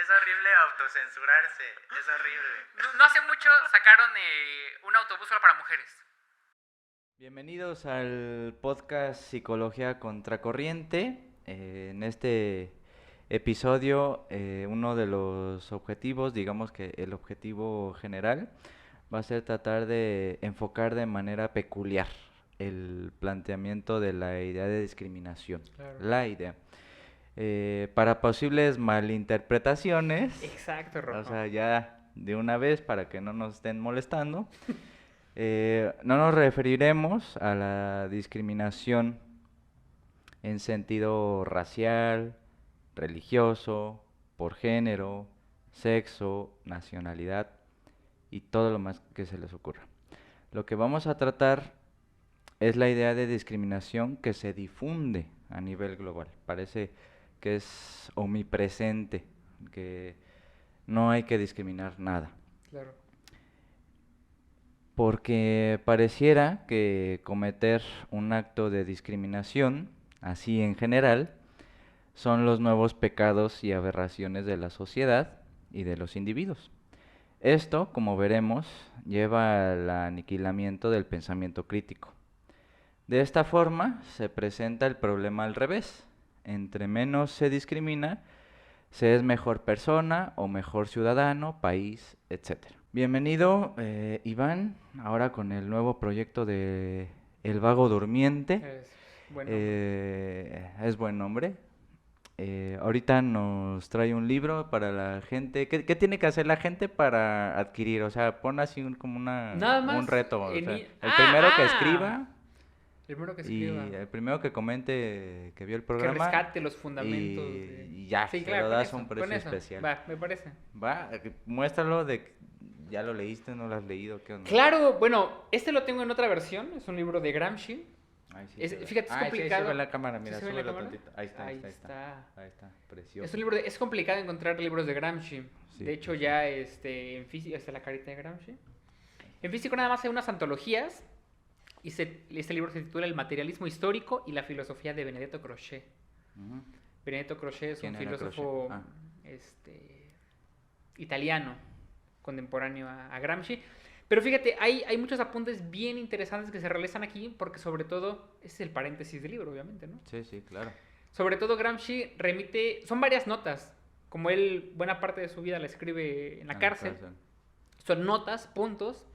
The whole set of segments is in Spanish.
Es horrible autocensurarse, es horrible. No hace mucho sacaron un autobús solo para mujeres. Bienvenidos al podcast Psicología Contracorriente. En este episodio, uno de los objetivos, digamos que el objetivo general, va a ser tratar de enfocar de manera peculiar el planteamiento de la idea de discriminación. Claro. La idea. Para posibles malinterpretaciones. Exacto, Rojo. O sea, ya de una vez para que no nos estén molestando. No nos referiremos a la discriminación en sentido racial, religioso, por género, sexo, nacionalidad y todo lo más que se les ocurra. Lo que vamos a tratar es la idea de discriminación que se difunde a nivel global. Parece que es omnipresente, que no hay que discriminar nada. Claro. Porque pareciera que cometer un acto de discriminación, así en general, son los nuevos pecados y aberraciones de la sociedad y de los individuos. Esto, como veremos, lleva al aniquilamiento del pensamiento crítico. De esta forma se presenta el problema al revés. Entre menos se discrimina, se es mejor persona o mejor ciudadano, país, etc. Bienvenido, Iván, ahora con el nuevo proyecto de El Vago Durmiente. Es buen nombre. Ahorita nos trae un libro para la gente. ¿Qué tiene que hacer la gente para adquirir? O sea, pon así como Nada más un reto. O sea, el primero que escriba. El primero que escriba. Y el primero que comente que vio el Que programa. rescate los fundamentos. Y ya, sí, se claro, lo con das eso, a un precio con eso. especial. Va, me parece. Va, muéstralo de... ¿Ya lo leíste? ¿No lo has leído? ¿Qué onda? Claro, bueno, este lo tengo en otra versión. Es un libro de Gramsci. Ay, sí, Fíjate, es complicado. Sí, se ve la cámara, mira, ¿Sí se ve la súbelo cámara? tantito. Ahí está, precioso. Es un libro es complicado encontrar libros de Gramsci. Sí, de hecho, sí. ya en física está la carita de Gramsci. En físico nada más hay unas antologías. Y este libro se titula El materialismo histórico y la filosofía de Benedetto Croce. Ujú. Benedetto Croce es un ¿Quién era filósofo Croce? italiano, contemporáneo a Gramsci. Pero fíjate, hay muchos apuntes bien interesantes que se realizan aquí, porque sobre todo, ese es el paréntesis del libro, obviamente, ¿no? Sí, claro. Sobre todo Gramsci son varias notas, como él buena parte de su vida la escribe en la cárcel. Son notas, puntos.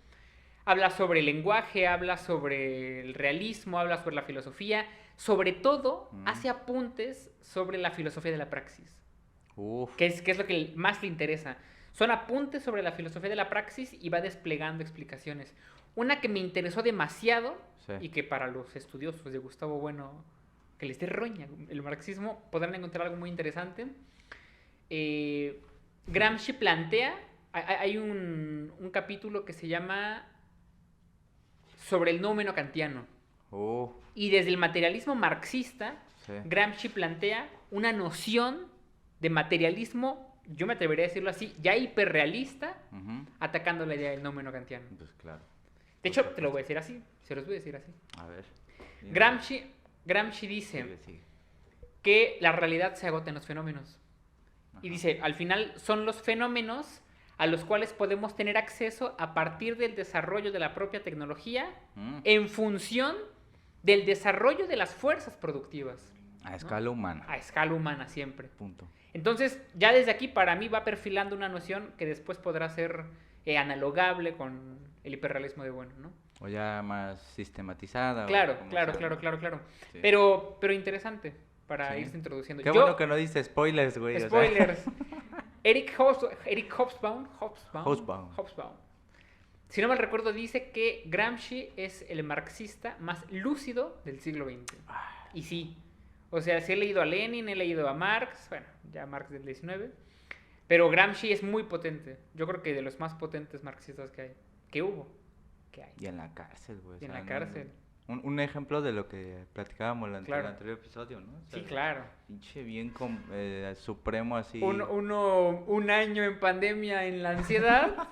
Habla sobre el lenguaje, habla sobre el realismo, habla sobre la filosofía. Sobre todo, hace apuntes sobre la filosofía de la praxis. Que es lo que más le interesa. Son apuntes sobre la filosofía de la praxis y va desplegando explicaciones. Una que me interesó demasiado, Sí. y que para los estudiosos de Gustavo Bueno, que les dé roña el marxismo, podrán encontrar algo muy interesante. Gramsci plantea, hay un capítulo que se llama sobre el noumeno kantiano. Y desde el materialismo marxista, Sí. Gramsci plantea una noción de materialismo, yo me atrevería a decirlo así, ya hiperrealista, Ujú. atacando la idea del noumeno kantiano. Pues claro. De hecho, te lo voy a decir así, se los voy a decir así. A ver. dime. Gramsci dice Sigue. que la realidad se agota en los fenómenos. Ajá. Y dice, al final son los fenómenos a los cuales podemos tener acceso a partir del desarrollo de la propia tecnología en función del desarrollo de las fuerzas productivas. A escala humana. A escala humana siempre. Punto. Entonces, ya desde aquí para mí va perfilando una noción que después podrá ser analogable con el hiperrealismo de Bueno, ¿no? O ya más sistematizada. Claro. Sí. Pero interesante para Sí. irse introduciendo. Qué bueno que no dice spoilers, güey. o sea. Spoilers. Eric Hobsbawm. Si no mal recuerdo, dice que Gramsci es el marxista más lúcido del siglo XX. Y sí. O sea, sí he leído a Lenin, he leído a Marx. Bueno, ya Marx del 19. Pero Gramsci es muy potente. Yo creo que de los más potentes marxistas que hay. Que hay. Y en la cárcel, güey. Y en la cárcel. Un ejemplo de lo que platicábamos en el Claro. anterior episodio, ¿no? O sea, Sí, claro. Pinche bien supremo así. Un año en pandemia en la ansiedad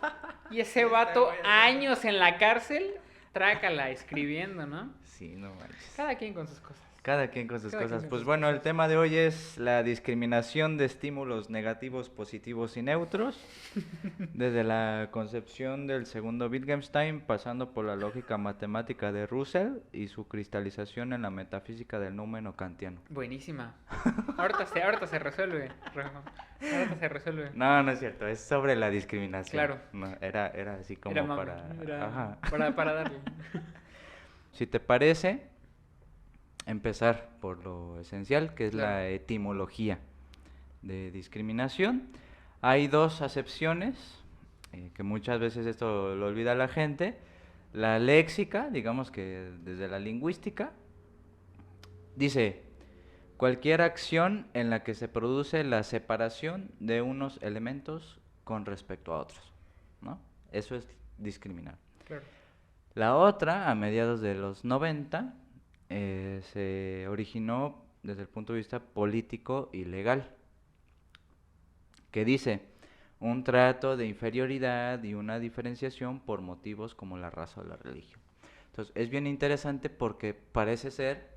y ese vato años en la cárcel, trácala, escribiendo, ¿no? Sí, no manches. Cada quien con sus cosas. Cada quien con sus Cada quien cosas. con Pues sus bueno, el cosas. tema de hoy es la discriminación de estímulos negativos, positivos y neutros, desde la concepción del segundo Wittgenstein, pasando por la lógica matemática de Russell y su cristalización en la metafísica del número kantiano. Buenísima. Ahorita se resuelve, Rafa. Ahorita se resuelve. No, no es cierto, es sobre la discriminación. Claro. No, era así como Era mame, para... Ajá. para darle. Si te parece, empezar por lo esencial, que es Claro. la etimología de discriminación. Hay dos acepciones, que muchas veces esto lo olvida la gente. La léxica, digamos que desde la lingüística, dice, cualquier acción en la que se produce la separación de unos elementos con respecto a otros, ¿no? Eso es discriminar. Claro. La otra, a mediados de los 90, se originó desde el punto de vista político y legal, que dice un trato de inferioridad y una diferenciación por motivos como la raza o la religión. Entonces, es bien interesante porque parece ser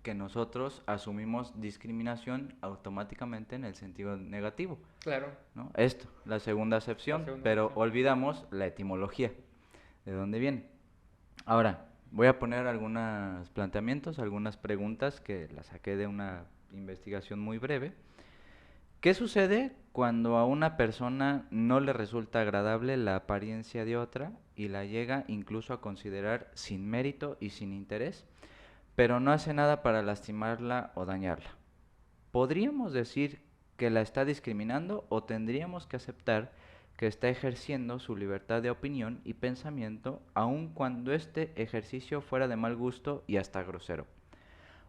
que nosotros asumimos discriminación automáticamente en el sentido negativo, Claro. ¿no? Esto, la segunda acepción, La segunda pero acepción. olvidamos la etimología, de dónde viene. Ahora, voy a poner algunos planteamientos, algunas preguntas que las saqué de una investigación muy breve. ¿Qué sucede cuando a una persona no le resulta agradable la apariencia de otra y la llega incluso a considerar sin mérito y sin interés, pero no hace nada para lastimarla o dañarla? ¿Podríamos decir que la está discriminando o tendríamos que aceptar que está ejerciendo su libertad de opinión y pensamiento, aun cuando este ejercicio fuera de mal gusto y hasta grosero?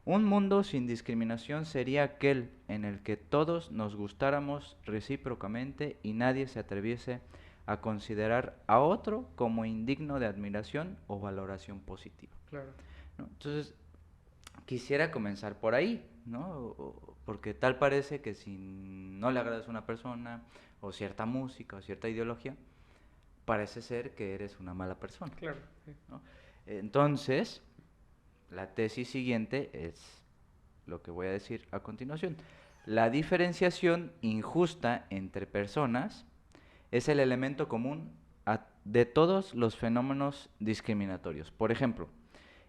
Un mundo sin discriminación sería aquel en el que todos nos gustáramos recíprocamente y nadie se atreviese a considerar a otro como indigno de admiración o valoración positiva, Claro. ¿no? Entonces, quisiera comenzar por ahí, ¿no? Porque tal parece que si no le agradas a una persona, o cierta música, o cierta ideología, parece ser que eres una mala persona, Claro. Sí. ¿no? Entonces, la tesis siguiente es lo que voy a decir a continuación. La diferenciación injusta entre personas es el elemento común de todos los fenómenos discriminatorios. Por ejemplo,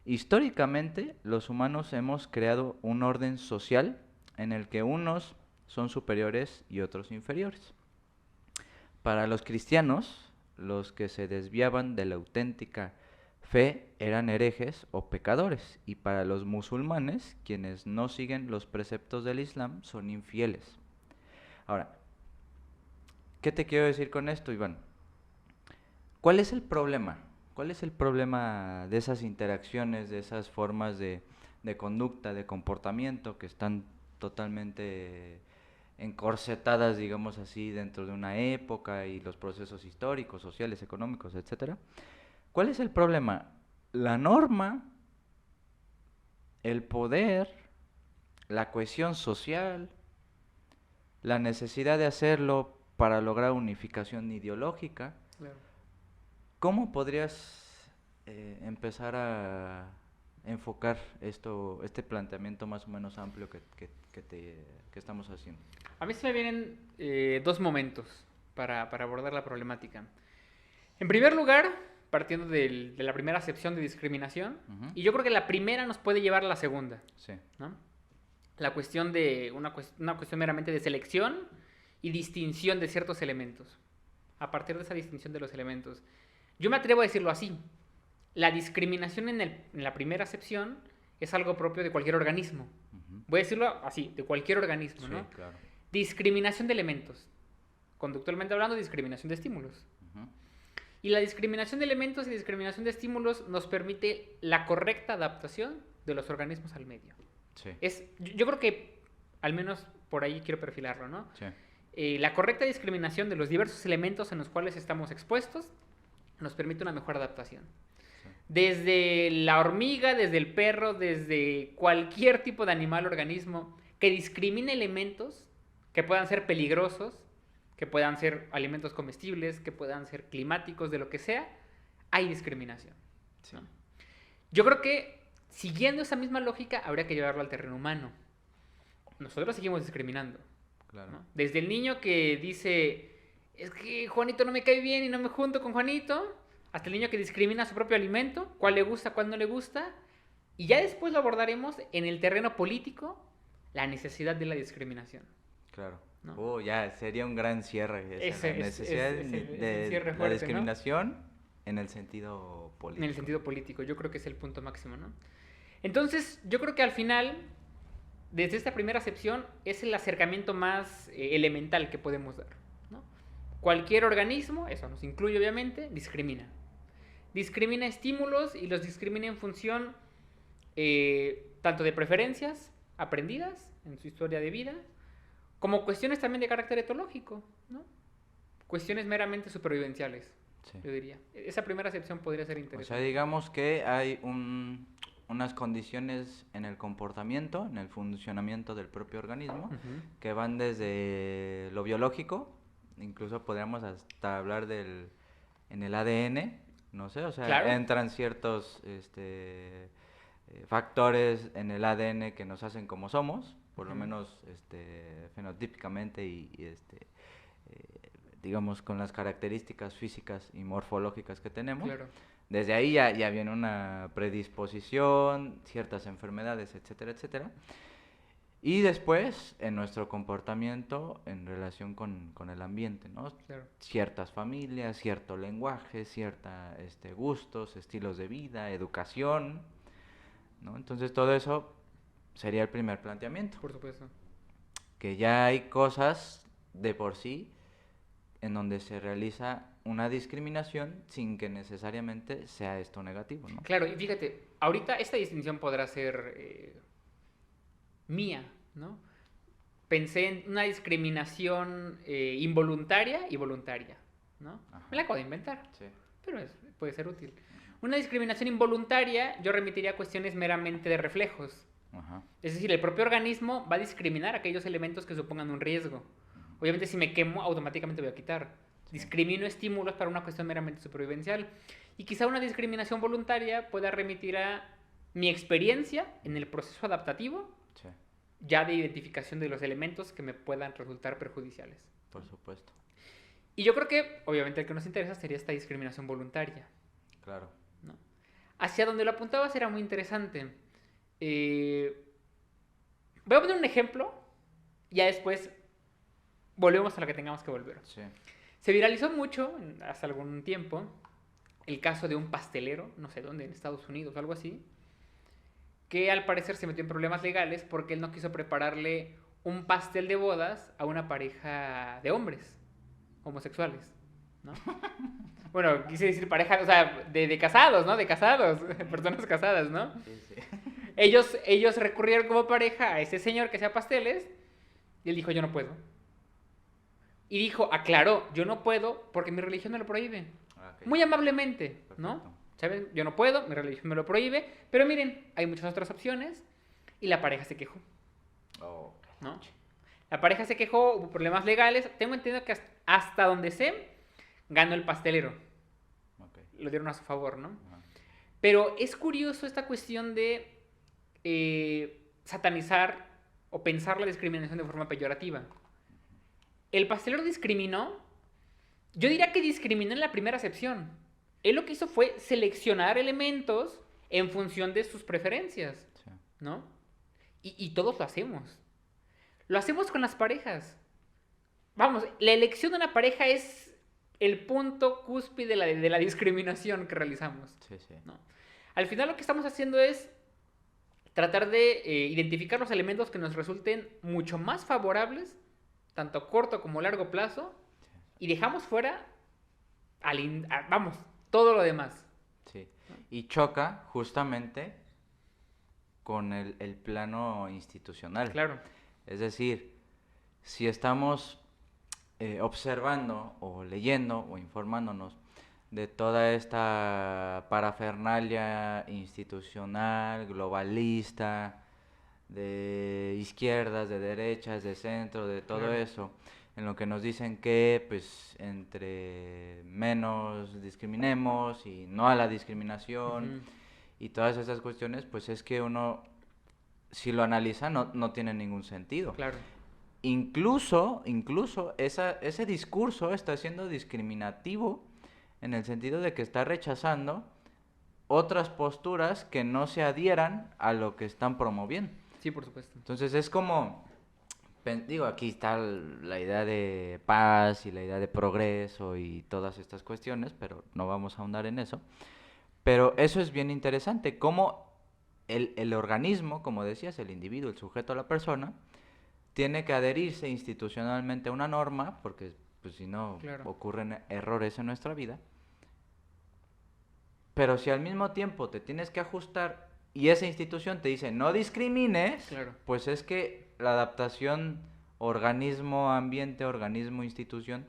históricamente los humanos hemos creado un orden social en el que unos son superiores y otros inferiores. Para los cristianos, los que se desviaban de la auténtica fe eran herejes o pecadores, y para los musulmanes, quienes no siguen los preceptos del Islam, son infieles. Ahora, ¿qué te quiero decir con esto, Iván? ¿Cuál es el problema? ¿Cuál es el problema de esas interacciones, de esas formas de conducta, de comportamiento que están totalmente encorsetadas, digamos así, dentro de una época y los procesos históricos, sociales, económicos, etcétera? ¿Cuál es el problema? La norma, el poder, la cohesión social, la necesidad de hacerlo para lograr unificación ideológica. Claro. ¿Cómo podrías empezar a enfocar este planteamiento más o menos amplio que estamos haciendo? A mí se me vienen dos momentos para abordar la problemática. En primer lugar, partiendo de la primera acepción de discriminación, Ujú. y yo creo que la primera nos puede llevar a la segunda, Sí. ¿no? La cuestión de una cuestión meramente de selección y distinción de ciertos elementos. A partir de esa distinción de los elementos, yo me atrevo a decirlo así: la discriminación en la primera acepción es algo propio de cualquier organismo. Ujú. Voy a decirlo así, de cualquier organismo, Sí, ¿no? claro. Discriminación de elementos. Conductualmente hablando, discriminación de estímulos. Ujú. Y la discriminación de elementos y discriminación de estímulos nos permite la correcta adaptación de los organismos al medio. Sí. Yo creo que, al menos por ahí quiero perfilarlo, ¿no? Sí. La correcta discriminación de los diversos elementos en los cuales estamos expuestos nos permite una mejor adaptación. Sí. Desde la hormiga, desde el perro, desde cualquier tipo de animal o organismo que discrimine elementos que puedan ser peligrosos, que puedan ser alimentos comestibles, que puedan ser climáticos, de lo que sea, hay discriminación. Sí. Yo creo que Siguiendo esa misma lógica, habría que llevarlo al terreno humano. Nosotros seguimos discriminando. Claro. ¿No? Desde el niño que dice, es que Juanito no me cae bien y no me junto con Juanito, hasta el niño que discrimina su propio alimento, cuál le gusta, cuál no le gusta, y ya después lo abordaremos en el terreno político, la necesidad de la discriminación. Claro. ¿No? Ya sería un gran cierre. Ese La necesidad es el de cierre la fuerte, discriminación, ¿no? En el sentido político. En el sentido político, yo creo que es el punto máximo, ¿no? Entonces, yo creo que al final, desde esta primera acepción, es el acercamiento más elemental que podemos dar, ¿no? Cualquier organismo, eso nos incluye obviamente, discrimina. Discrimina estímulos y los discrimina en función tanto de preferencias aprendidas en su historia de vida, como cuestiones también de carácter etológico, ¿no? Cuestiones meramente supervivenciales, Sí. yo diría. Esa primera acepción podría ser interesante. O sea, digamos que hay unas condiciones en el comportamiento, en el funcionamiento del propio organismo, que van desde lo biológico, incluso podríamos hasta hablar en el ADN, no sé, o sea, Claro. entran ciertos factores en el ADN que nos hacen como somos, por lo menos fenotípicamente y digamos con las características físicas y morfológicas que tenemos. Claro. Desde ahí ya viene una predisposición, ciertas enfermedades, etcétera, etcétera. Y después, en nuestro comportamiento en relación con el ambiente, ¿no? Claro. Ciertas familias, cierto lenguaje, gustos, estilos de vida, educación, ¿no? Entonces todo eso sería el primer planteamiento. Por supuesto. Que ya hay cosas de por sí en donde se realiza una discriminación sin que necesariamente sea esto negativo, ¿no? Claro, y fíjate, ahorita esta distinción podrá ser mía, ¿no? Pensé en una discriminación involuntaria y voluntaria, ¿no? Ajá. Me la acabo de inventar, Sí. pero puede ser útil. Una discriminación involuntaria yo remitiría a cuestiones meramente de reflejos. Ajá. Es decir, el propio organismo va a discriminar aquellos elementos que supongan un riesgo. Obviamente, si me quemo, automáticamente voy a quitar. Discrimino estímulos para una cuestión meramente supervivencial. Y quizá una discriminación voluntaria pueda remitir a mi experiencia en el proceso adaptativo, Sí, ya de identificación de los elementos que me puedan resultar perjudiciales. por supuesto. Y yo creo que, obviamente, el que nos interesa sería esta discriminación voluntaria, Claro. ¿no? Hacia donde lo apuntabas era muy interesante. Voy a poner un ejemplo, y ya después volvemos a lo que tengamos que volver. Sí. Se viralizó mucho, hace algún tiempo, el caso de un pastelero, no sé dónde, en Estados Unidos o algo así, que al parecer se metió en problemas legales porque él no quiso prepararle un pastel de bodas a una pareja de hombres homosexuales, ¿no? Bueno, quise decir pareja, o sea, de casados, ¿no? De casados, personas casadas, ¿no? Sí, sí. Ellos recurrieron como pareja a ese señor que hacía pasteles y él dijo, yo no puedo. Y dijo, aclaró, yo no puedo porque mi religión me lo prohíbe. Ok. Muy amablemente, Perfecto. ¿no? ¿Saben? Yo no puedo, mi religión me lo prohíbe, pero miren, hay muchas otras opciones y la pareja se quejó, Oh, ¿no? La pareja se quejó, hubo problemas legales, tengo entendido que hasta donde sé, ganó el pastelero, ok. lo dieron a su favor, ¿no? Ajá. Pero es curioso esta cuestión de satanizar o pensar la discriminación de forma peyorativa. El pastelero discriminó, yo diría que discriminó en la primera acepción. Él lo que hizo fue seleccionar elementos en función de sus preferencias, Sí. ¿no? Y todos lo hacemos. Lo hacemos con las parejas. Vamos, la elección de una pareja es el punto cúspide de la discriminación que realizamos, Sí, sí. ¿no? Al final lo que estamos haciendo es tratar de identificar los elementos que nos resulten mucho más favorables, tanto a corto como a largo plazo, y dejamos fuera, vamos, todo lo demás. Sí. Y choca justamente con el plano institucional. Claro, Es decir, si estamos observando o leyendo o informándonos de toda esta parafernalia institucional, globalista, de izquierdas, de derechas, de centro, de todo Claro. eso, en lo que nos dicen que pues entre menos discriminemos y no a la discriminación, Ujú. y todas esas cuestiones, pues es que uno, si lo analiza, no tiene ningún sentido. Claro. Incluso ese discurso está siendo discriminativo en el sentido de que está rechazando otras posturas que no se adhieran a lo que están promoviendo. Sí, por supuesto. Entonces es como, digo, aquí está la idea de paz y la idea de progreso y todas estas cuestiones, pero no vamos a ahondar en eso. Pero eso es bien interesante, cómo el organismo, como decías, el individuo, el sujeto, la persona, tiene que adherirse institucionalmente a una norma, porque pues, si no ocurren errores en nuestra vida. Pero si al mismo tiempo te tienes que ajustar y esa institución te dice no discrimines, pues es que la adaptación organismo-ambiente, organismo-institución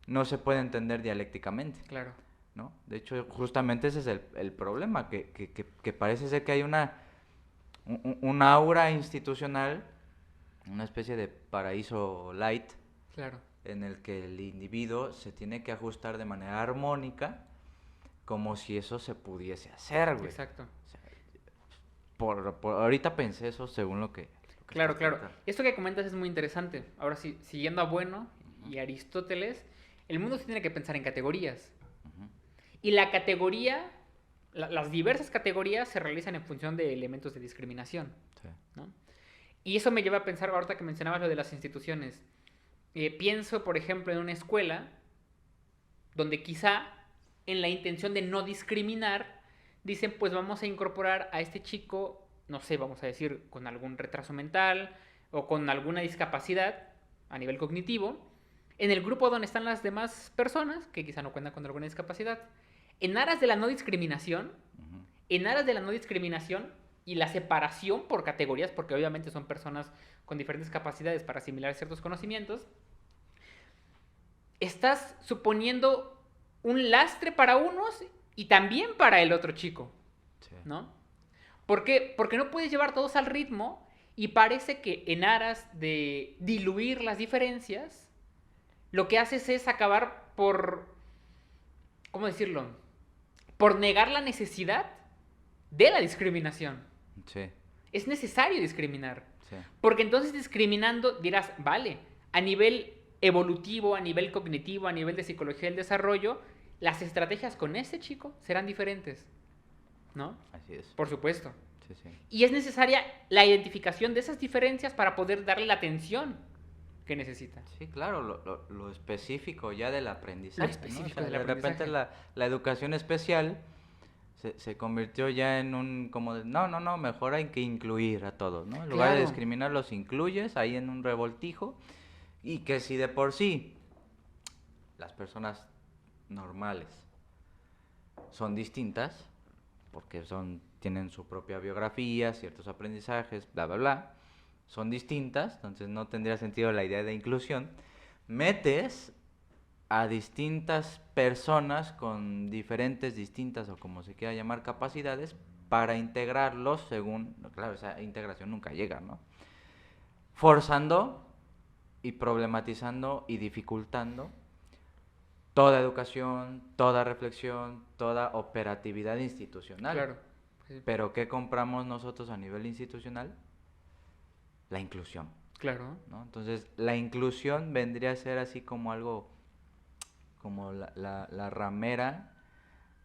no se puede entender dialécticamente. Claro. ¿No? De hecho, justamente ese es el problema, que parece ser que hay un aura institucional, una especie de paraíso light, en el que el individuo se tiene que ajustar de manera armónica, como si eso se pudiese hacer, güey. Exacto. O sea, ahorita pensé eso según lo que claro. Esto que comentas es muy interesante. Ahora sí, siguiendo a Bueno y Aristóteles, el mundo se tiene que pensar en categorías. Y la categoría, las diversas categorías se realizan en función de elementos de discriminación. Sí. ¿No? Y eso me lleva a pensar, ahorita que mencionabas lo de las instituciones. Pienso, por ejemplo, en una escuela donde quizá en la intención de no discriminar, dicen, pues vamos a incorporar a este chico, no sé, vamos a decir, con algún retraso mental o con alguna discapacidad a nivel cognitivo, en el grupo donde están las demás personas que quizá no cuentan con alguna discapacidad. En aras de la no discriminación, y la separación por categorías, porque obviamente son personas con diferentes capacidades para asimilar ciertos conocimientos, estás suponiendo un lastre para unos y también para el otro chico, ¿no? ¿Por qué? Porque no puedes llevar todos al ritmo y parece que en aras de diluir las diferencias, lo que haces es acabar por, ¿cómo decirlo? Por negar la necesidad de la discriminación. Sí. Es necesario discriminar. Sí. Porque entonces discriminando dirás, vale, a nivel evolutivo, a nivel cognitivo, a nivel de psicología del desarrollo, las estrategias con ese chico serán diferentes, ¿no? Así es. Por supuesto. Sí. Y es necesaria la identificación de esas diferencias para poder darle la atención que necesita. Sí, claro, lo específico ya del aprendizaje. Lo específico, ¿no? O sea, de repente la educación especial se convirtió ya en un como de, no, mejor hay que incluir a todos, ¿no? En lugar de discriminar, los incluyes ahí en un revoltijo, y que si de por sí las personas normales son distintas, porque tienen su propia biografía, ciertos aprendizajes, bla, bla, bla, son distintas, entonces no tendría sentido la idea de inclusión. Metes a distintas personas con diferentes, distintas o como se quiera llamar, capacidades para integrarlos según, claro, esa integración nunca llega, ¿no? Forzando y problematizando y dificultando toda educación, toda reflexión, toda operatividad institucional. Claro. Sí. Pero ¿qué compramos nosotros a nivel institucional? La inclusión. Claro. ¿No? Entonces, la inclusión vendría a ser así como algo, como la ramera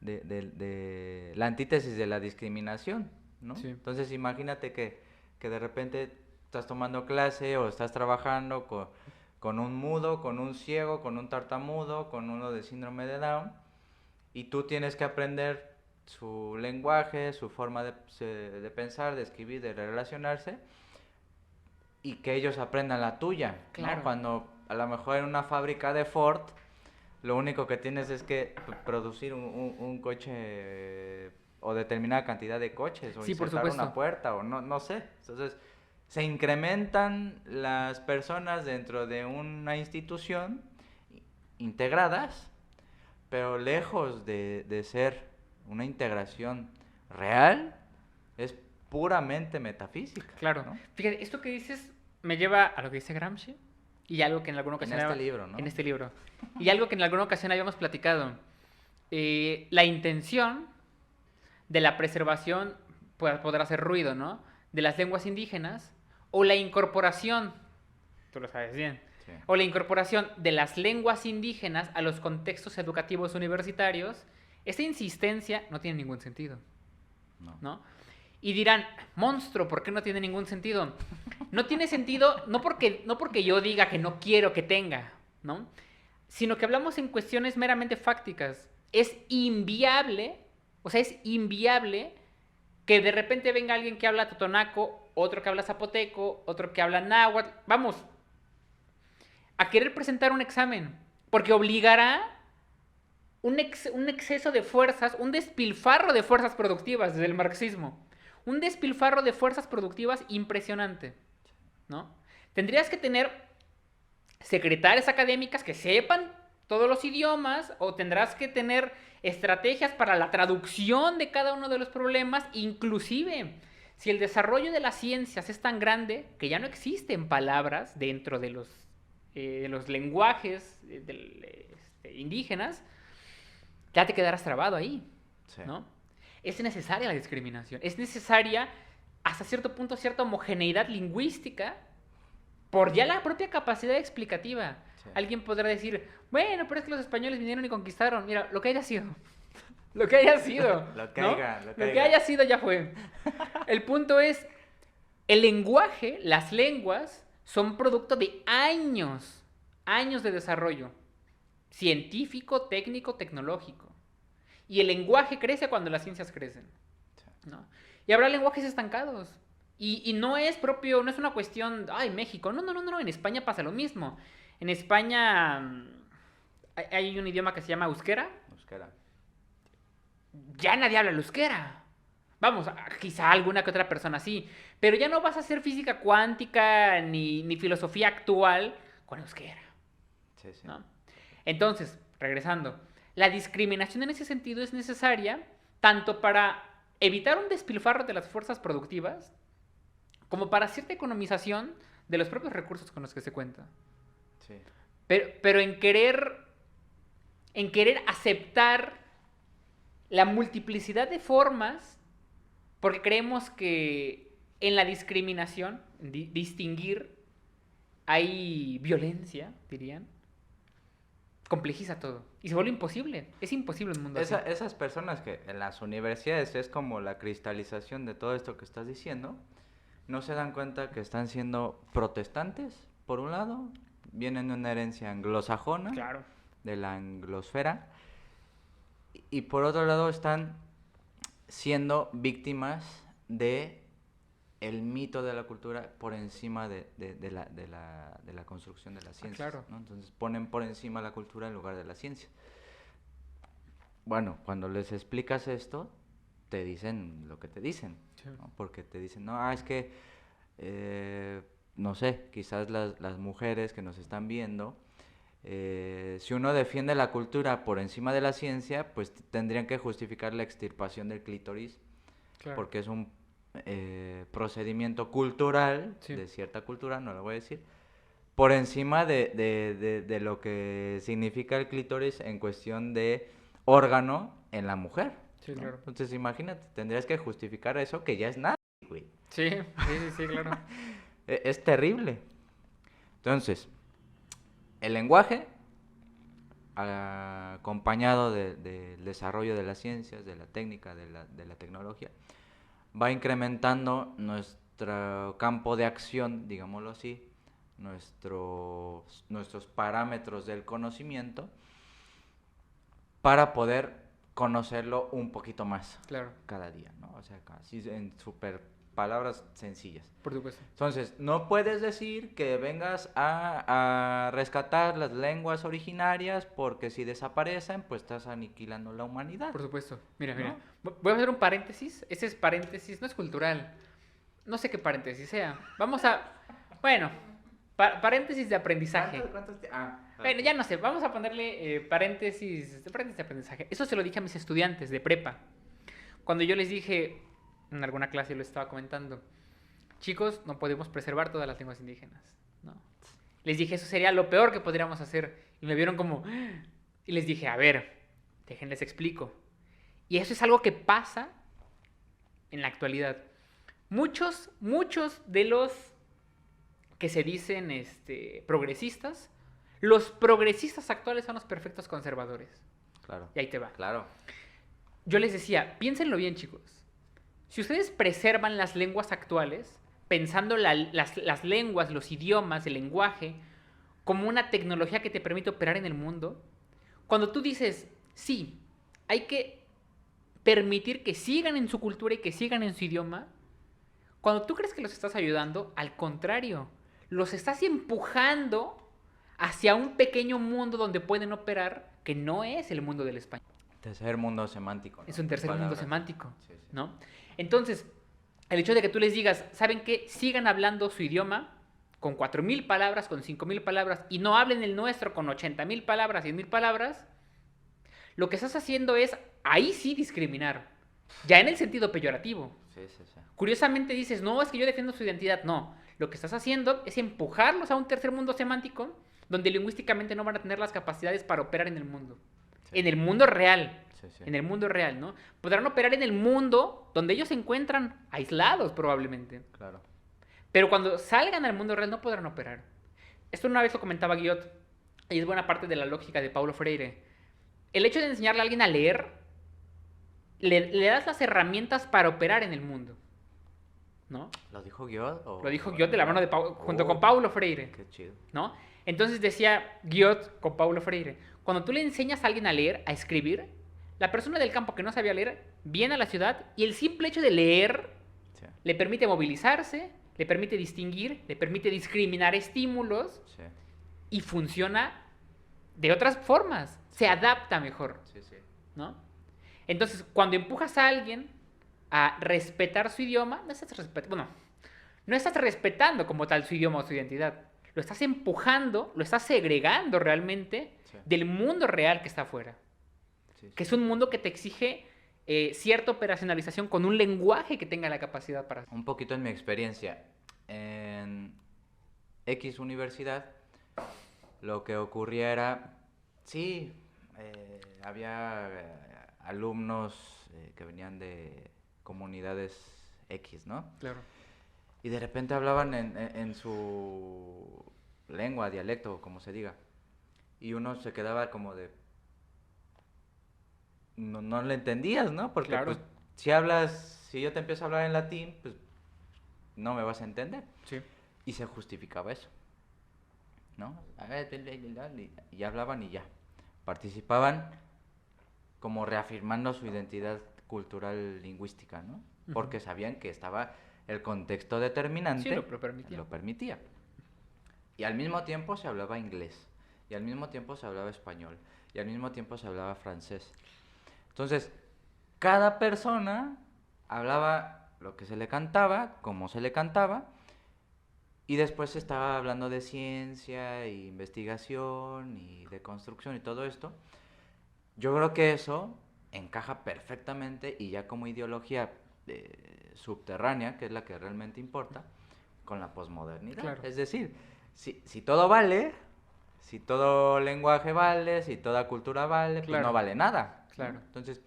de la antítesis de la discriminación, ¿no? Sí. Entonces, imagínate que de repente estás tomando clase o estás trabajando con un mudo, con un ciego, con un tartamudo, con uno de síndrome de Down, y tú tienes que aprender su lenguaje, su forma de pensar, de escribir, de relacionarse, y que ellos aprendan la tuya, claro, ¿no? Cuando a lo mejor en una fábrica de Ford lo único que tienes es que producir un coche o determinada cantidad de coches, o sí, insertar una puerta, o no sé. Entonces, se incrementan las personas dentro de una institución integradas, pero lejos de ser una integración real, es puramente metafísica. Claro. ¿No? Fíjate, esto que dices me lleva a lo que dice Gramsci y algo que en alguna ocasión... En este libro, ¿no? En este libro. Y algo que en alguna ocasión habíamos platicado. La intención de la preservación, podrá hacer ruido, ¿no? De las lenguas indígenas, o la incorporación, tú lo sabes bien, sí, o la incorporación de las lenguas indígenas a los contextos educativos universitarios, esa insistencia no tiene ningún sentido, ¿no? Y dirán, monstruo, ¿por qué no tiene ningún sentido? No tiene sentido, no porque yo diga que no quiero que tenga, ¿no? Sino que hablamos en cuestiones meramente fácticas. Es inviable, que de repente venga alguien que habla totonaco, otro que habla zapoteco, otro que habla náhuatl, vamos, a querer presentar un examen, porque obligará un exceso de fuerzas, un despilfarro de fuerzas productivas desde el marxismo. Un despilfarro de fuerzas productivas impresionante, ¿no? Tendrías que tener secretarias académicas que sepan todos los idiomas, o tendrás que tener estrategias para la traducción de cada uno de los problemas. Inclusive, si el desarrollo de las ciencias es tan grande que ya no existen palabras dentro de los lenguajes indígenas, ya te quedarás trabado ahí, sí, ¿no? Es necesaria la discriminación, es necesaria hasta cierto punto cierta homogeneidad lingüística por ya la propia capacidad explicativa. Sí. Alguien podrá decir, bueno, pero es que los españoles vinieron y conquistaron. Mira, lo que haya sido. Lo que haya sido. Lo que haya sido ya fue. El punto es, el lenguaje, las lenguas, son producto de años de desarrollo científico, técnico, tecnológico. Y el lenguaje crece cuando las ciencias crecen, ¿no? Y habrá lenguajes estancados. Y no es propio, no es una cuestión, ay, México. No, en España pasa lo mismo. En España hay un idioma que se llama euskera. Ya nadie habla el euskera. Vamos, quizá alguna que otra persona sí. Pero ya no vas a hacer física cuántica ni filosofía actual con euskera. Sí. ¿No? Entonces, regresando, la discriminación en ese sentido es necesaria tanto para evitar un despilfarro de las fuerzas productivas como para cierta economización de los propios recursos con los que se cuenta. Sí. Pero en querer aceptar la multiplicidad de formas, porque creemos que en la discriminación, distinguir, hay violencia, dirían, complejiza todo. Y se vuelve imposible. Es imposible un mundo así. Esas personas que en las universidades es como la cristalización de todo esto que estás diciendo, no se dan cuenta que están siendo protestantes, por un lado, vienen de una herencia anglosajona, claro, de la anglosfera, y por otro lado están siendo víctimas de el mito de la cultura por encima de la construcción de la ciencia. Claro. ¿No? Entonces ponen por encima la cultura en lugar de la ciencia. Bueno, cuando les explicas esto, te dicen lo que te dicen, sí, ¿no? Porque te dicen, no, es que, no sé, quizás las mujeres que nos están viendo, si uno defiende la cultura por encima de la ciencia, pues tendrían que justificar la extirpación del clítoris, claro, porque es un procedimiento cultural, sí, de cierta cultura, no lo voy a decir, por encima de lo que significa el clítoris en cuestión de órgano en la mujer. Sí, ¿no? Claro. Entonces imagínate, tendrías que justificar eso que ya es nada, güey. Sí, claro. Es terrible. Entonces, el lenguaje, acompañado del desarrollo de las ciencias, de la técnica, de la tecnología, va incrementando nuestro campo de acción, digámoslo así, nuestros parámetros del conocimiento, para poder conocerlo un poquito más, claro, cada día, ¿no? O sea, así en palabras sencillas. Por supuesto. Entonces, no puedes decir que vengas a rescatar las lenguas originarias, porque si desaparecen, pues estás aniquilando la humanidad. Por supuesto. Mira, voy a hacer un paréntesis. Ese es paréntesis, no es cultural. No sé qué paréntesis sea. Vamos a... Bueno, paréntesis de aprendizaje. Bueno, ya no sé. Vamos a ponerle paréntesis de aprendizaje. Eso se lo dije a mis estudiantes de prepa. Cuando yo les dije... En alguna clase lo estaba comentando. Chicos, no podemos preservar todas las lenguas indígenas, ¿no? Les dije, eso sería lo peor que podríamos hacer. Y me vieron como... Y les dije, a ver, déjenles explico. Y eso es algo que pasa en la actualidad. Muchos de los que se dicen progresistas, los progresistas actuales son los perfectos conservadores. Claro. Y ahí te va. Claro. Yo les decía, piénsenlo bien, chicos. Si ustedes preservan las lenguas actuales, pensando las lenguas, los idiomas, el lenguaje, como una tecnología que te permite operar en el mundo, cuando tú dices, sí, hay que permitir que sigan en su cultura y que sigan en su idioma, cuando tú crees que los estás ayudando, al contrario, los estás empujando hacia un pequeño mundo donde pueden operar que no es el mundo del español. Tercer mundo semántico, ¿no? Es un tercer mundo semántico, sí. ¿no? Entonces, el hecho de que tú les digas, ¿saben qué? Sigan hablando su idioma con 4,000 palabras, con 5,000 palabras, y no hablen el nuestro con 80,000 palabras, 100,000 palabras, lo que estás haciendo es, ahí sí, discriminar. Ya en el sentido peyorativo. Sí. Curiosamente dices, no, es que yo defiendo su identidad. No, lo que estás haciendo es empujarlos a un tercer mundo semántico donde lingüísticamente no van a tener las capacidades para operar en el mundo. Sí. En el mundo real. Sí. En el mundo real, ¿no? Podrán operar en el mundo donde ellos se encuentran aislados probablemente. Claro. Pero cuando salgan al mundo real no podrán operar. Esto una vez lo comentaba Guiot, y es buena parte de la lógica de Paulo Freire. El hecho de enseñarle a alguien a leer, le das las herramientas para operar en el mundo, ¿no? ¿Lo dijo Guiot? Lo dijo Guiot de la mano de junto con Paulo Freire. Qué chido. ¿No? Entonces decía Guiot con Paulo Freire, cuando tú le enseñas a alguien a leer, a escribir, la persona del campo que no sabía leer viene a la ciudad y el simple hecho de leer le permite movilizarse, le permite distinguir, le permite discriminar estímulos y funciona de otras formas, se adapta mejor, ¿no? Entonces, cuando empujas a alguien a respetar su idioma, no estás respetando como tal su idioma o su identidad. Lo estás empujando, lo estás segregando realmente del mundo real que está afuera. Que es un mundo que te exige cierta operacionalización con un lenguaje que tenga la capacidad para... Un poquito en mi experiencia. En X universidad, lo que ocurría era... Sí, había alumnos que venían de comunidades X, ¿no? Claro. Y de repente hablaban en su lengua, dialecto, como se diga. Y uno se quedaba como de... No le entendías, ¿no? Porque claro. Pues, si yo te empiezo a hablar en latín, pues no me vas a entender. Sí. Y se justificaba eso, ¿no? Y ya hablaban y ya. Participaban como reafirmando su identidad cultural lingüística, ¿no? Uh-huh. Porque sabían que estaba el contexto determinante lo permitía. Y al mismo tiempo se hablaba inglés, y al mismo tiempo se hablaba español, y al mismo tiempo se hablaba francés. Entonces, cada persona hablaba lo que se le cantaba, como se le cantaba, y después se estaba hablando de ciencia, y investigación, y de construcción, y todo esto. Yo creo que eso encaja perfectamente, y ya como ideología subterránea, que es la que realmente importa, con la posmodernidad. Claro. Es decir, si todo vale, si todo lenguaje vale, si toda cultura vale, claro, pues no vale nada. Claro. ¿No? Entonces,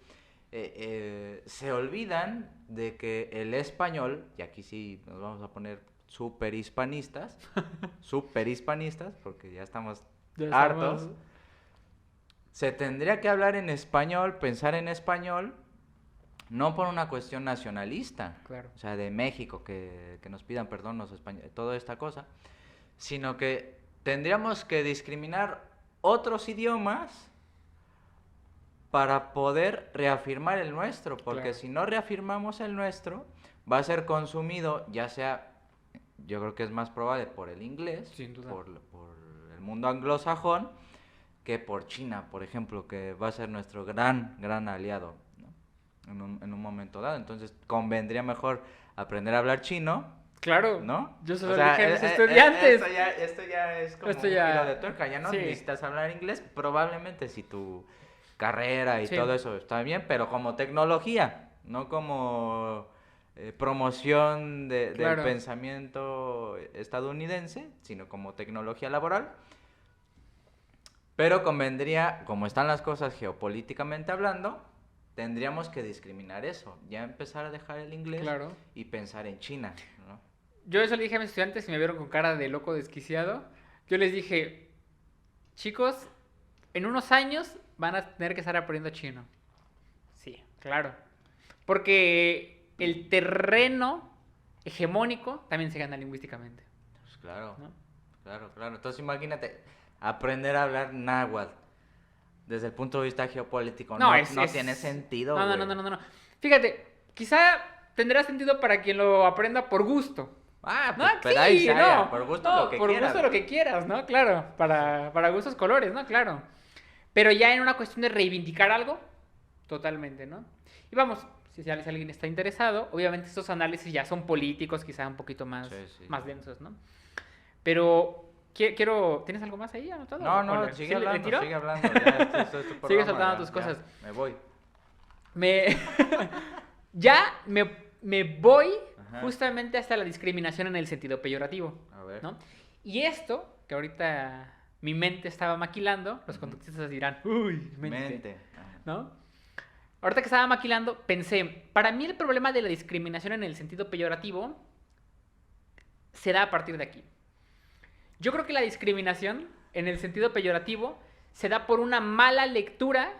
se olvidan de que el español, y aquí sí nos vamos a poner súper hispanistas, porque ya estamos hartos, se tendría que hablar en español, pensar en español, no por una cuestión nacionalista, claro, o sea, de México, que nos pidan perdón los españoles, toda esta cosa, sino que tendríamos que discriminar otros idiomas para poder reafirmar el nuestro, porque claro, si no reafirmamos el nuestro, va a ser consumido, ya sea, yo creo que es más probable por el inglés, sin duda, por el mundo anglosajón, que por China, por ejemplo, que va a ser nuestro gran aliado, ¿no? en un momento dado. Entonces, convendría mejor aprender a hablar chino. Claro, ¿no? Yo se lo dije a mis estudiantes. Esto ya es como un giro de tuerca, ya no necesitas hablar inglés, probablemente si tu carrera y todo eso está bien, pero como tecnología, no como promoción del pensamiento estadounidense, sino como tecnología laboral. Pero convendría, como están las cosas geopolíticamente hablando, tendríamos que discriminar eso, ya empezar a dejar el inglés y pensar en China, ¿no? Yo eso le dije a mis estudiantes y me vieron con cara de loco desquiciado. Yo les dije, chicos, en unos años van a tener que estar aprendiendo chino. Sí, claro. Porque el terreno hegemónico también se gana lingüísticamente. Pues claro, ¿no? claro. Entonces imagínate, aprender a hablar náhuatl desde el punto de vista geopolítico no tiene sentido. No. Fíjate, quizá tendrá sentido para quien lo aprenda por gusto. Pero ahí sea, por gusto lo que por quieras. Gusto lo que quieras, ¿no? Claro, para gustos colores, ¿no? Claro. Pero ya en una cuestión de reivindicar algo, totalmente, ¿no? Y vamos, si alguien está interesado, obviamente estos análisis ya son políticos, quizá un poquito más densos, ¿no? Pero ¿tienes algo más ahí anotado? No, sigue hablando. Ya, esto es tu programa, sigue soltando tus cosas. Me voy. Ya me voy justamente hasta la discriminación en el sentido peyorativo. A ver. ¿no? Y esto, que ahorita mi mente estaba maquilando, los conductistas dirán, uy, mente. ¿No? Ahorita que estaba maquilando, pensé, para mí el problema de la discriminación en el sentido peyorativo se da a partir de aquí. Yo creo que la discriminación en el sentido peyorativo se da por una mala lectura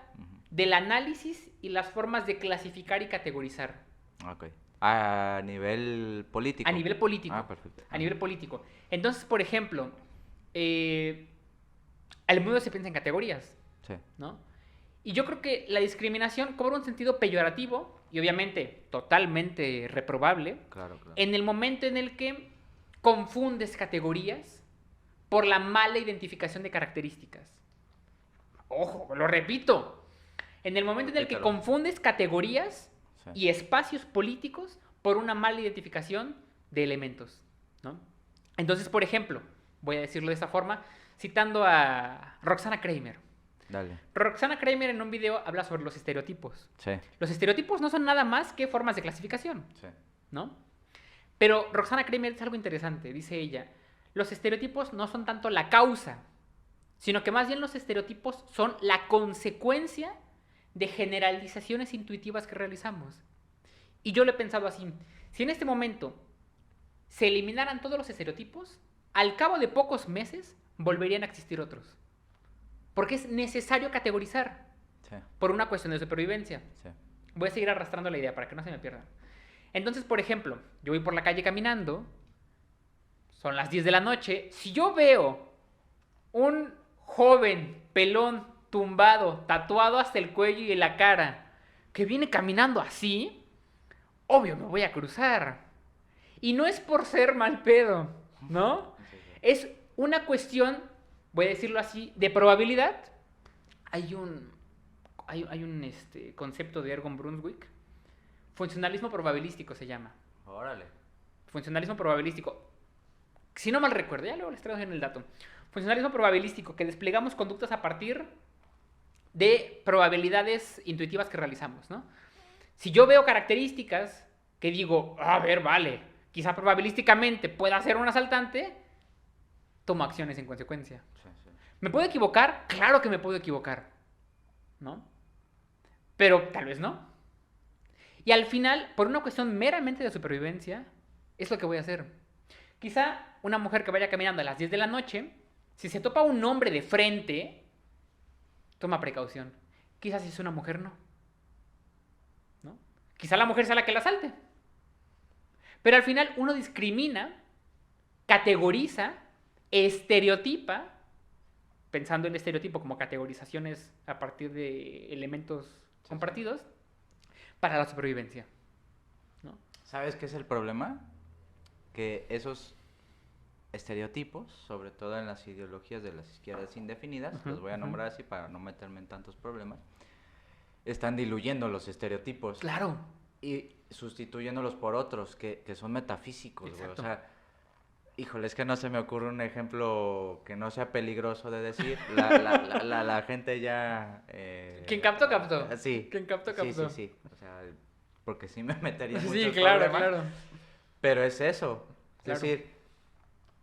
del análisis y las formas de clasificar y categorizar. Ok. A nivel político. A nivel político. Perfecto. A nivel político. Entonces, por ejemplo, al mundo se piensa en categorías. Sí. ¿No? Y yo creo que la discriminación cobra un sentido peyorativo y obviamente totalmente reprobable. Claro. En el momento en el que confundes categorías por la mala identificación de características. Ojo, lo repito. En el momento en el que confundes categorías y espacios políticos por una mala identificación de elementos, ¿no? Entonces, por ejemplo, voy a decirlo de esta forma, citando a Roxana Kramer. Dale. Roxana Kramer en un video habla sobre los estereotipos. Sí. Los estereotipos no son nada más que formas de clasificación, Sí. ¿no? Pero Roxana Kramer dice algo interesante, dice ella, los estereotipos no son tanto la causa, sino que más bien los estereotipos son la consecuencia de generalizaciones intuitivas que realizamos. Y yo lo he pensado así, si en este momento se eliminaran todos los estereotipos, al cabo de pocos meses volverían a existir otros. Porque es necesario categorizar por una cuestión de supervivencia. Sí. Voy a seguir arrastrando la idea para que no se me pierda. Entonces, por ejemplo, yo voy por la calle caminando, son las 10 de la noche, si yo veo un joven pelón tumbado, tatuado hasta el cuello y la cara, que viene caminando así, obvio me voy a cruzar. Y no es por ser mal pedo, ¿no? Es una cuestión, voy a decirlo así, de probabilidad. Hay un concepto de Ergon Brunswick, funcionalismo probabilístico se llama. Órale. Funcionalismo probabilístico. Si no mal recuerdo, ya luego les traigo en el dato. Funcionalismo probabilístico, que desplegamos conductas a partir de probabilidades intuitivas que realizamos, ¿no? Si yo veo características que digo, a ver, vale, quizá probabilísticamente pueda ser un asaltante, tomo acciones en consecuencia. Sí. ¿Me puedo equivocar? Claro que me puedo equivocar, ¿no? Pero tal vez no. Y al final, por una cuestión meramente de supervivencia, es lo que voy a hacer. Quizá una mujer que vaya caminando a las 10 de la noche, si se topa un hombre de frente, toma precaución. Quizás si es una mujer, no. ¿No? Quizá la mujer sea la que la asalte. Pero al final uno discrimina, categoriza, estereotipa, pensando el estereotipo como categorizaciones a partir de elementos compartidos, para la supervivencia, ¿no? ¿Sabes qué es el problema? Que esos estereotipos, sobre todo en las ideologías de las izquierdas indefinidas, los voy a nombrar así para no meterme en tantos problemas, están diluyendo los estereotipos. Claro. Y sustituyéndolos por otros que son metafísicos, güey. O sea, híjole, es que no se me ocurre un ejemplo que no sea peligroso de decir. La gente ya... Quien captó, captó. Sí. Quien captó, captó. Sí. O sea, porque sí me metería en Sí, muchos claro, problemas. claro. Pero es eso. Claro. Es decir,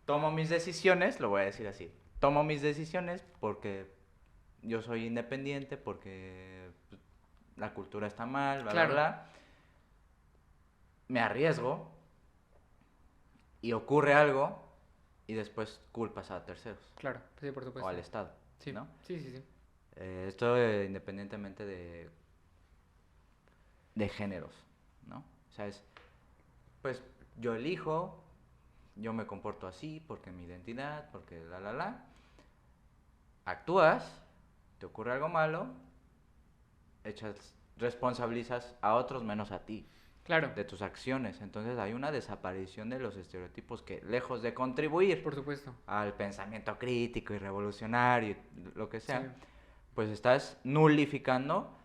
tomo mis decisiones, lo voy a decir así. Tomo mis decisiones porque yo soy independiente, porque la cultura está mal, bla, Claro. bla, bla. Me arriesgo y ocurre algo y después culpas a terceros Claro, sí, por supuesto. o al Estado, Sí, ¿no? sí, sí, sí. Esto independientemente de géneros, ¿no? O sea, pues yo elijo, yo me comporto así porque mi identidad, porque actúas, te ocurre algo malo, responsabilizas a otros menos a ti Claro, de tus acciones. Entonces hay una desaparición de los estereotipos que, lejos de contribuir por supuesto. al pensamiento crítico y revolucionario, lo que sea, Sí. pues estás nulificando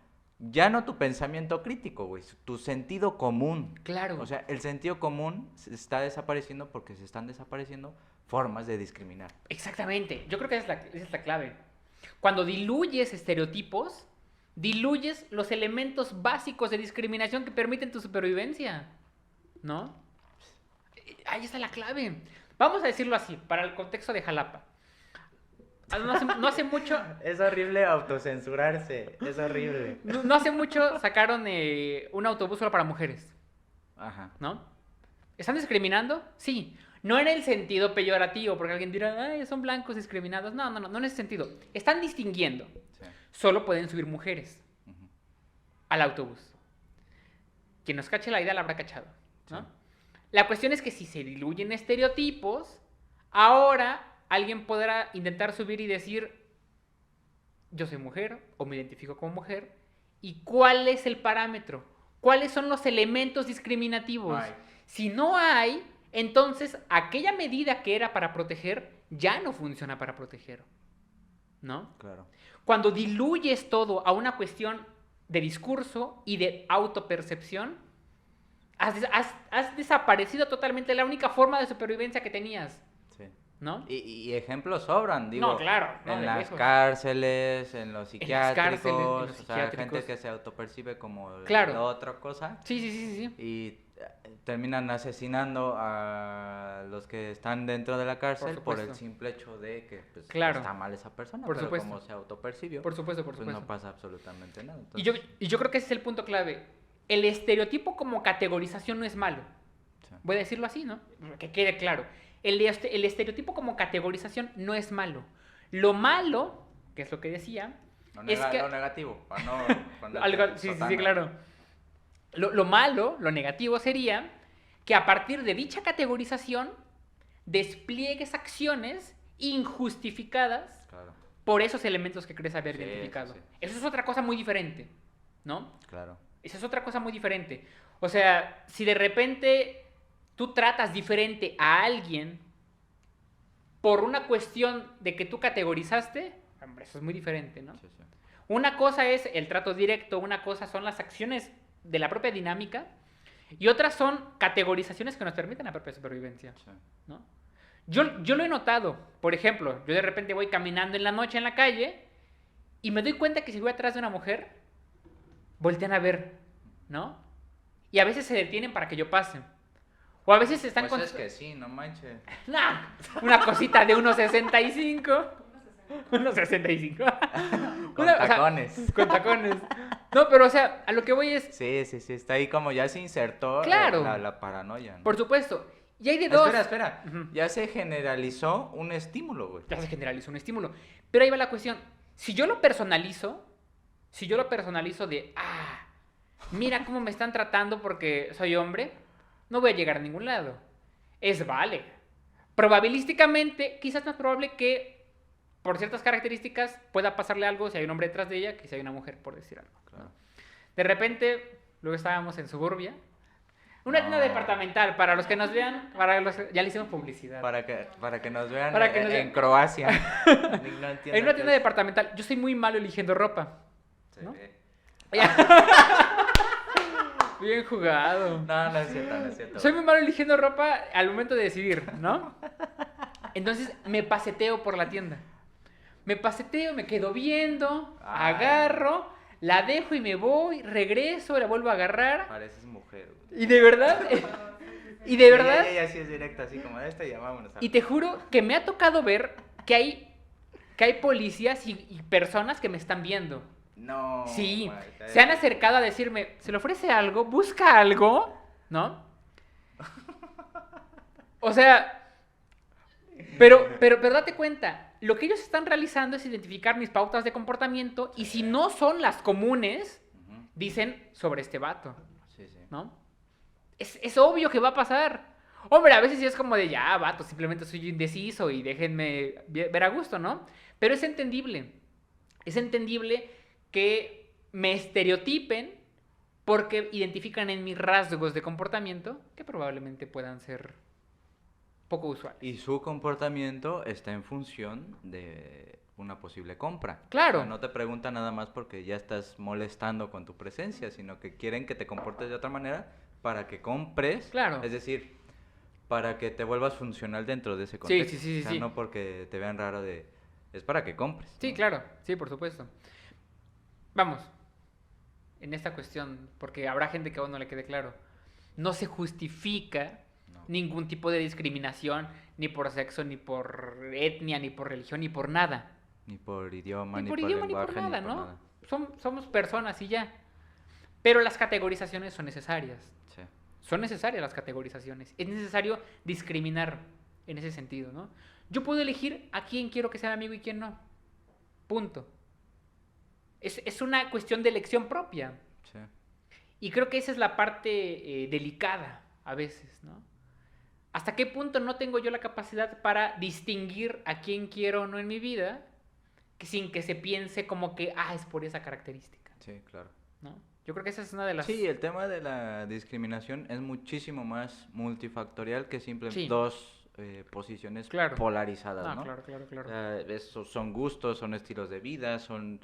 ya no tu pensamiento crítico, güey, tu sentido común. Claro. O sea, el sentido común se está desapareciendo porque se están desapareciendo formas de discriminar. Exactamente. Yo creo que esa es la clave. Cuando diluyes estereotipos, diluyes los elementos básicos de discriminación que permiten tu supervivencia, ¿no? Ahí está la clave. Vamos a decirlo así, para el contexto de Jalapa. No hace mucho, Es horrible autocensurarse. Es horrible. no hace mucho sacaron un autobús solo para mujeres, Ajá. ¿no? ¿Están discriminando? Sí. No en el sentido peyorativo, porque alguien dirá, ay, son blancos discriminados. No en ese sentido. Están distinguiendo. Sí. Solo pueden subir mujeres Ujú. al autobús. Quien nos cache la idea la habrá cachado, ¿no? Sí. La cuestión es que si se diluyen estereotipos, ahora alguien podrá intentar subir y decir, yo soy mujer o me identifico como mujer, ¿y cuál es el parámetro? ¿Cuáles son los elementos discriminativos? No hay. Si no hay, entonces aquella medida que era para proteger ya no funciona para proteger, ¿no? Claro. Cuando diluyes todo a una cuestión de discurso y de autopercepción, has desaparecido totalmente la única forma de supervivencia que tenías, Sí. ¿no? Y ejemplos sobran, digo. No, claro, no, en de las lejos. cárceles, en los En las cárceles, psiquiátricos, en los o sea, gente psiquiátricos. que se autopercibe como Claro. la otra cosa Sí, sí, sí, sí. y terminan asesinando a los que están dentro de la cárcel por el supuesto. simple hecho de que pues, Claro. está mal esa persona, Por pero supuesto. como se autopercibió, Por supuesto, por pues supuesto. no pasa absolutamente nada. Y yo Entonces, creo que ese es el punto clave. El estereotipo como categorización no es malo. sí. Voy a decirlo así, ¿no? Que quede claro. El estereotipo como categorización no es malo. Lo malo, que es lo que decía, es que... Lo negativo, para no ponerte Algo, sí, sotana. claro. Lo malo, lo negativo sería que a partir de dicha categorización despliegues acciones injustificadas Claro, por esos elementos que crees haber Sí, identificado. sí. Eso es otra cosa muy diferente, ¿no? claro. Esa es otra cosa muy diferente. O sea, si de repente tú tratas diferente a alguien por una cuestión de que tú categorizaste, hombre, eso es muy diferente, ¿no? Sí, sí. Una cosa es el trato directo, una cosa son las acciones de la propia dinámica y otras son categorizaciones que nos permiten la propia supervivencia, Sí. ¿no? Yo lo he notado. Por ejemplo, yo de repente voy caminando en la noche en la calle y me doy cuenta que si voy atrás de una mujer, voltean a ver, ¿no? Y a veces se detienen para que yo pase. O a veces están Pues es que sí, no manches. Nah, una cosita de 1.65. 1.65. Con Una- o sea, tacones. con tacones. No, pero o sea, a lo que voy es, Sí, está ahí como ya se insertó Claro. la paranoia, ¿no? por supuesto, y hay de dos. Espera, Ujú. ya se generalizó un estímulo, güey. Ya se generaliza un estímulo. Pero ahí va la cuestión. Si yo lo personalizo de, mira cómo me están tratando porque soy hombre, no voy a llegar a ningún lado. Vale. Probabilísticamente, quizás más probable que por ciertas características pueda pasarle algo si hay un hombre detrás de ella que si hay una mujer, por decir algo. Claro. De repente, luego estábamos en Suburbia. Una tienda No. departamental, para los que nos vean, ya le hicimos publicidad. Para que nos vean Para que nos en vean. Croacia. No entiendo En una qué tienda es. departamental, yo soy muy malo eligiendo ropa. Sí. ¿no? Bien jugado. No es cierto, no es cierto. Soy muy malo eligiendo ropa al momento de decidir, ¿no? Entonces me paseteo por la tienda. Me quedo viendo, Ay. agarro, la dejo y me voy, regreso, la vuelvo a agarrar. Pareces mujer, güey. Y de verdad, Ella sí es directa, así como esta y llamámonos. y te juro que me ha tocado ver que hay policías y personas que me están viendo. No. Sí, se han acercado a decirme, ¿se le ofrece algo? ¿Busca algo? ¿No? O sea, pero date cuenta, lo que ellos están realizando es identificar mis pautas de comportamiento y si no son las comunes, dicen sobre este vato, ¿no? Es obvio que va a pasar. Hombre, a veces sí es como de, ya, vato, simplemente soy indeciso y déjenme ver a gusto, ¿no? Pero es entendible. Es entendible que me estereotipen porque identifican en mis rasgos de comportamiento que probablemente puedan ser poco usuales. Y su comportamiento está en función de una posible compra. Claro. O sea, no te preguntan nada más porque ya estás molestando con tu presencia, sino que quieren que te comportes de otra manera para que compres. Claro. Es decir, para que te vuelvas funcional dentro de ese contexto. Sí. O sea, no porque te vean raro de... Es para que compres. Sí, ¿no? claro. Sí, por supuesto. Vamos. En esta cuestión, porque habrá gente que aún no le quede claro. No se justifica ningún tipo de discriminación, ni por sexo, ni por etnia, ni por religión, ni por nada. Ni por idioma, Ni por idioma, lenguaje, ni por nada, ¿no? nada. Somos personas y ya. Pero las categorizaciones son necesarias. Sí. Son necesarias las categorizaciones. Es necesario discriminar en ese sentido, ¿no? Yo puedo elegir a quién quiero que sea mi amigo y quién no. Punto. Es una cuestión de elección propia. Sí. Y creo que esa es la parte delicada a veces, ¿no? ¿Hasta qué punto no tengo yo la capacidad para distinguir a quién quiero o no en mi vida sin que se piense como que, es por esa característica? Sí, claro. ¿No? Yo creo que esa es una de las... Sí, el tema de la discriminación es muchísimo más multifactorial que simplemente Sí. dos posiciones Claro. polarizadas, ¿no? Claro. O sea, son gustos, son estilos de vida, son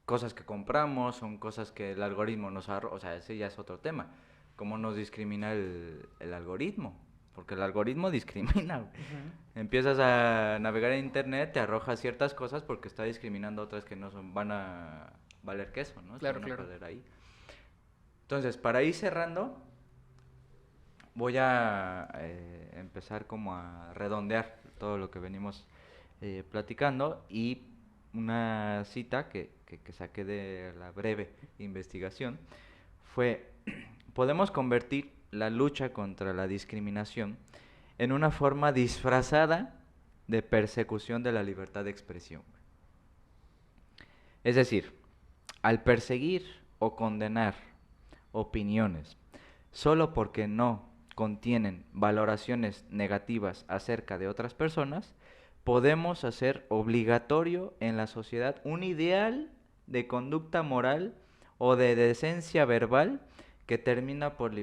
cosas que compramos, son cosas que el algoritmo nos arroja. O sea, ese ya es otro tema. ¿Cómo nos discrimina el algoritmo? Porque el algoritmo discrimina. Uh-huh. Empiezas a navegar en internet, te arroja ciertas cosas porque está discriminando otras que no van a valer queso, ¿no? Claro, Se van a claro. perder ahí. Entonces, para ir cerrando, voy a empezar como a redondear todo lo que venimos platicando y una cita que saqué de la breve investigación fue: podemos convertir la lucha contra la discriminación en una forma disfrazada de persecución de la libertad de expresión. Es decir, al perseguir o condenar opiniones solo porque no contienen valoraciones negativas acerca de otras personas, podemos hacer obligatorio en la sociedad un ideal de conducta moral o de decencia verbal que termina por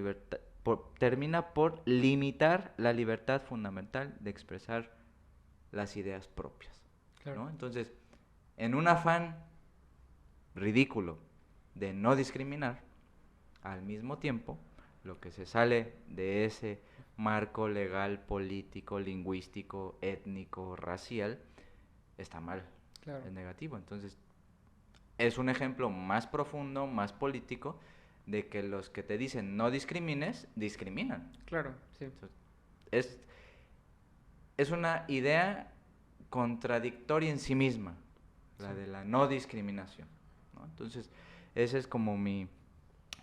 limitar la libertad fundamental de expresar las ideas propias. Claro. ¿No? Entonces, en un afán ridículo de no discriminar, al mismo tiempo, lo que se sale de ese marco legal, político, lingüístico, étnico, racial, está mal, Claro. es negativo. Entonces, es un ejemplo más profundo, más político, de que los que te dicen no discrimines, discriminan. Claro, sí. Entonces, es una idea contradictoria en sí misma, la de la no discriminación, ¿no? Entonces, esa es como mi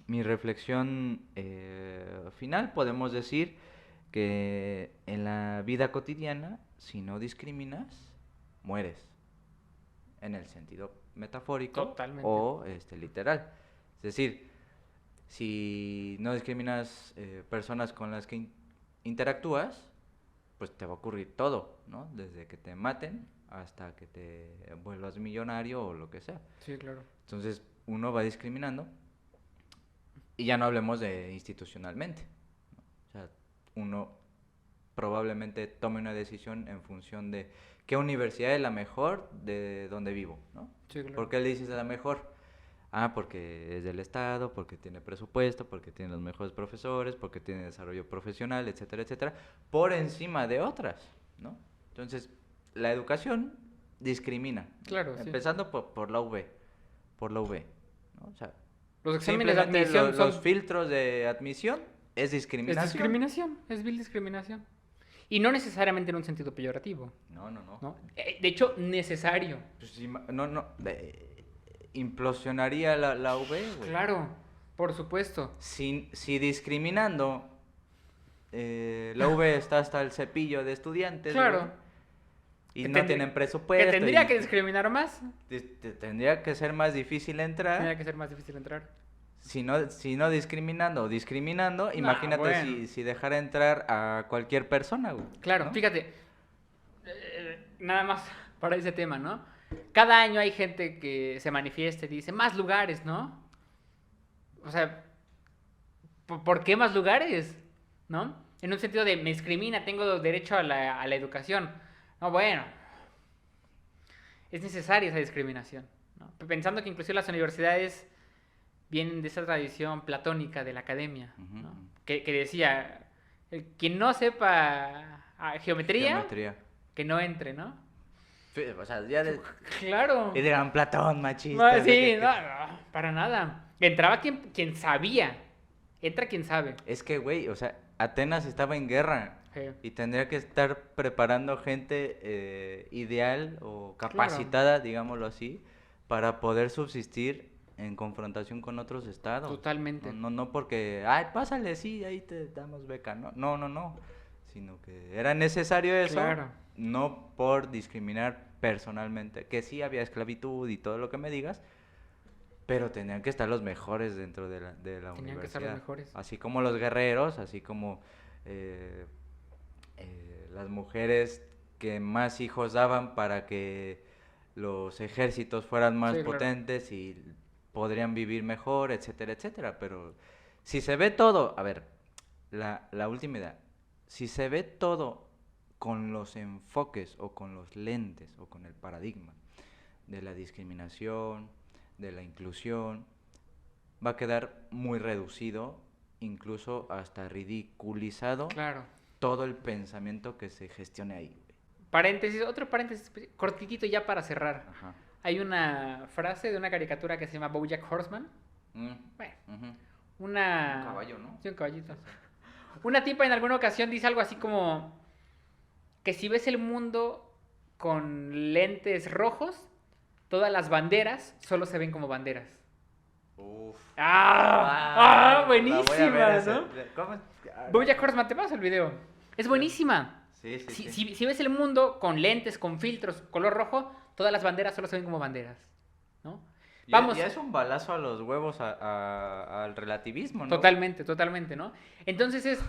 reflexión final. Podemos decir que en la vida cotidiana, si no discriminas, mueres, en el sentido metafórico. Totalmente. O literal. Es decir, si no discriminas personas con las que interactúas, pues te va a ocurrir todo, ¿no? Desde que te maten hasta que te vuelvas millonario o lo que sea. Sí, claro. Entonces, uno va discriminando. Y ya no hablemos de institucionalmente, ¿no? O sea, uno probablemente tome una decisión en función de qué universidad es la mejor de donde vivo, ¿no? Sí, claro. ¿Por qué le dices la mejor? Porque es del Estado, porque tiene presupuesto, porque tiene los mejores profesores, porque tiene desarrollo profesional, etcétera, etcétera, por encima de otras, ¿no? Entonces, la educación discrimina. Claro, sí. Empezando por la UV, ¿no? O sea, Los exámenes de simplemente admisión son... los filtros de admisión es discriminación. Es discriminación, es vil discriminación. Y no necesariamente en un sentido peyorativo, No. ¿no? De hecho, necesario. Pues, no. implosionaría la UV, güey. Claro, por supuesto. Si discriminando, la UV está hasta el cepillo de estudiantes, Claro. güey, y Que no tendrí- tienen presupuesto. Que tendría y que discriminar más. tendría que ser más difícil entrar. Tendría que ser más difícil entrar. Si no discriminando o discriminando, imagínate bueno. si dejara entrar a cualquier persona, güey. Claro, ¿no? fíjate, nada más para ese tema, ¿no? Cada año hay gente que se manifiesta y dice, más lugares, ¿no? O sea, ¿por qué más lugares? ¿No? En un sentido de, me discrimina, tengo derecho a la educación. No, bueno, es necesaria esa discriminación, ¿no? Pensando que inclusive las universidades vienen de esa tradición platónica de la academia, ¿no? Ujú. Que decía, quien no sepa geometría, que no entre, ¿no? O sea, ya Claro. y dirán Platón, machista. No, sí, no, para nada. Entraba quien sabía. Entra quien sabe. Es que, güey, o sea, Atenas estaba en guerra. Sí. Y tendría que estar preparando gente ideal o capacitada, digámoslo así, para poder subsistir en confrontación con otros estados. Totalmente. No porque, ay, pásale, sí, ahí te damos beca. No. Sino que era necesario eso, Claro. no por discriminar personalmente. Que sí había esclavitud y todo lo que me digas, pero tenían que estar los mejores dentro de la Tenían que universidad. estar los mejores. Así como los guerreros, así como las mujeres que más hijos daban para que los ejércitos fueran más Sí, claro. potentes y podrían vivir mejor, etcétera, etcétera. Pero si se ve todo, a ver, la última idea, si se ve todo con los enfoques o con los lentes o con el paradigma de la discriminación, de la inclusión, va a quedar muy reducido, incluso hasta ridiculizado, Claro. todo el pensamiento que se gestione ahí. Paréntesis, otro paréntesis cortitito ya para cerrar. Ajá. Hay una frase de una caricatura que se llama BoJack Horseman. Mm, Bueno, ujú. una... Un caballo, ¿no? Sí, un caballito. Una tipa en alguna ocasión dice algo así como que si ves el mundo con lentes rojos, todas las banderas solo se ven como banderas. Uf. ¡Ah! La Buenísima, voy a ver ¿no? ¿Cómo? BoJack Horseman, te paso el video. Es buenísima. Sí. Si ves el mundo con lentes, con filtros, color rojo, todas las banderas solo se ven como banderas, ¿no? Vamos. Ya es un balazo a los huevos al relativismo, ¿no? Totalmente, ¿no? Entonces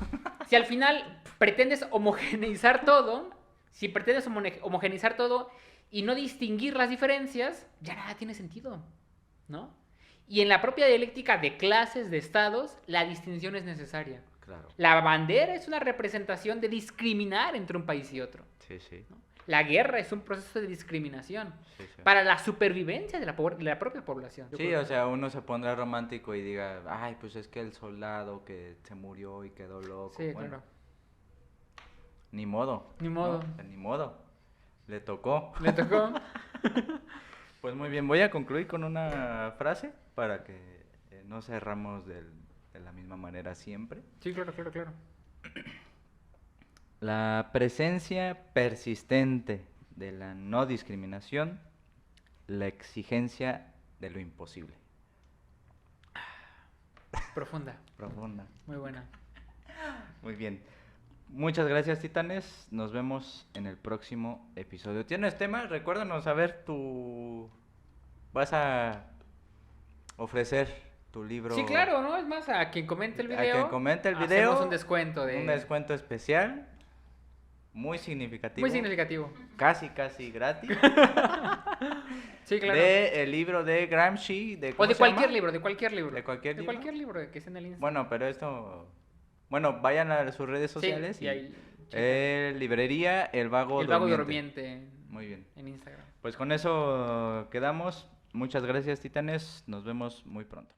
si al final pretendes homogeneizar todo, si pretendes homogeneizar todo y no distinguir las diferencias, ya nada tiene sentido, ¿no? Y en la propia dialéctica de clases, de estados, la distinción es necesaria. Claro. La bandera es una representación de discriminar entre un país y otro. Sí. ¿no? La guerra es un proceso de discriminación Sí. para la supervivencia de la propia población. Yo Sí, creo o sea, uno se pondrá romántico y diga, ay, pues es que el soldado que se murió y quedó loco. Sí, Bueno, claro. Ni modo. Ni modo. ¿no? Ni modo. Le tocó. Le tocó. Pues muy bien, voy a concluir con una frase para que no cerramos de la misma manera siempre. Sí, claro. La presencia persistente de la no discriminación, la exigencia de lo imposible. Profunda. Profunda. Muy buena. Muy bien. Muchas gracias, Titanes. Nos vemos en el próximo episodio. ¿Tienes tema? Recuérdanos, a ver, tú vas a ofrecer tu libro. Sí, claro, ¿no? Es más, a quien comente el video. A quien comente el video. Hacemos un descuento Un descuento especial. Muy significativo. Muy significativo. Casi gratis. Sí, claro. De el libro de Gramsci. O ¿cómo de se cualquier llama? libro, de cualquier libro. ¿De cualquier libro? De cualquier libro que esté en el Instagram. Bueno, pero esto... Bueno, vayan a sus redes sociales. Sí, y ahí. Librería El Vago El Vago Durmiente. Durmiente Muy bien. en Instagram. Pues con eso quedamos. Muchas gracias, Titanes. Nos vemos muy pronto.